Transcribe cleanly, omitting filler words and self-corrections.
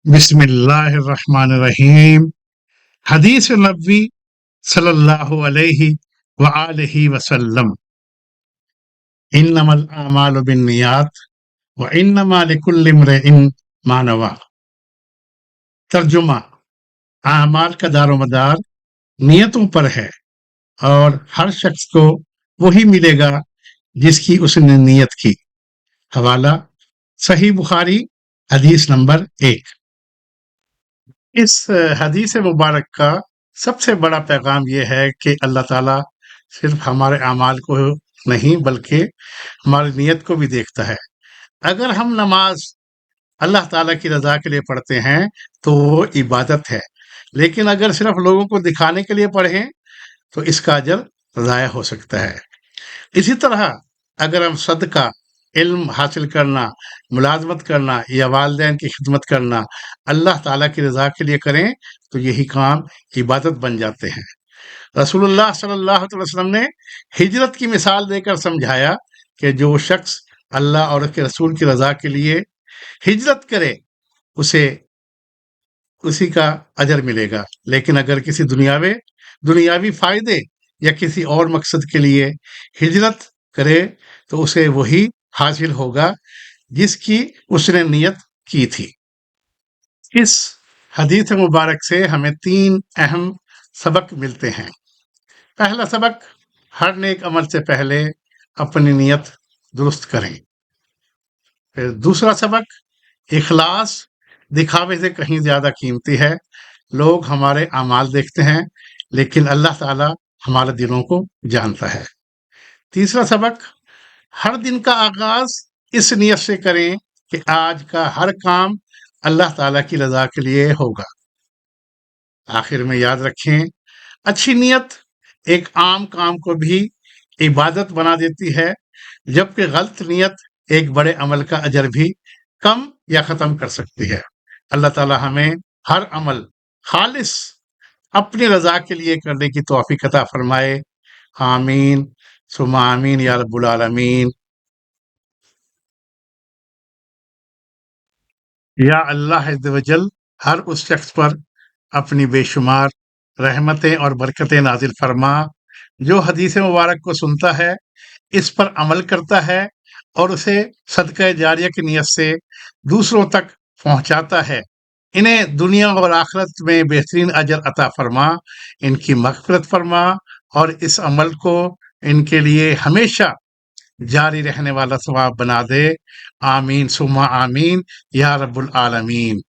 بسم اللہ الرحمن الرحیم۔ حدیث نبوی صلی اللہ علیہ وآلہ وسلم، انما الاعمال بالنیات وانما لکل امرئ ما نوی۔ ترجمہ: اعمال کا دار و مدار نیتوں پر ہے اور ہر شخص کو وہی ملے گا جس کی اس نے نیت کی۔ حوالہ: صحیح بخاری، حدیث نمبر 1۔ اس حدیث مبارک کا سب سے بڑا پیغام یہ ہے کہ اللہ تعالیٰ صرف ہمارے اعمال کو نہیں بلکہ ہماری نیت کو بھی دیکھتا ہے۔ اگر ہم نماز اللہ تعالیٰ کی رضا کے لیے پڑھتے ہیں تو وہ عبادت ہے، لیکن اگر صرف لوگوں کو دکھانے کے لیے پڑھیں تو اس کا اجر ضائع ہو سکتا ہے۔ اسی طرح اگر ہم صدقہ، علم حاصل کرنا، ملازمت کرنا یا والدین کی خدمت کرنا اللہ تعالیٰ کی رضا کے لیے کریں تو یہی کام عبادت بن جاتے ہیں۔ رسول اللہ صلی اللہ علیہ وسلم نے ہجرت کی مثال دے کر سمجھایا کہ جو شخص اللہ اور اس کے رسول کی رضا کے لیے ہجرت کرے اسے اسی کا اجر ملے گا، لیکن اگر کسی دنیاوی فائدے یا کسی اور مقصد کے لیے ہجرت کرے تو اسے وہی حاصل ہوگا جس کی اس نے نیت کی تھی۔ اس حدیث مبارک سے ہمیں 3 اہم سبق ملتے ہیں۔ پہلا سبق: ہر نیک عمل سے پہلے اپنی نیت درست کریں۔ پھر دوسرا سبق: اخلاص دکھاوے سے کہیں زیادہ قیمتی ہے۔ لوگ ہمارے اعمال دیکھتے ہیں لیکن اللہ تعالیٰ ہمارے دلوں کو جانتا ہے۔ تیسرا سبق: ہر دن کا آغاز اس نیت سے کریں کہ آج کا ہر کام اللہ تعالیٰ کی رضا کے لیے ہوگا۔ آخر میں یاد رکھیں، اچھی نیت ایک عام کام کو بھی عبادت بنا دیتی ہے، جبکہ غلط نیت ایک بڑے عمل کا اجر بھی کم یا ختم کر سکتی ہے۔ اللہ تعالیٰ ہمیں ہر عمل خالص اپنی رضا کے لیے کرنے کی توفیق عطا فرمائے۔ آمین ثم آمین یا رب العالمین۔ یا اللہ عز و جل ہر اس شخص پر اپنی بے شمار رحمتیں اور برکتیں نازل فرما جو حدیث مبارک کو سنتا ہے، اس پر عمل کرتا ہے اور اسے صدقہ جاریہ کی نیت سے دوسروں تک پہنچاتا ہے۔ انہیں دنیا اور آخرت میں بہترین اجر عطا فرما، ان کی مغفرت فرما اور اس عمل کو ان کے لیے ہمیشہ جاری رہنے والا ثواب بنا دے۔ آمین ثم آمین یا رب العالمین۔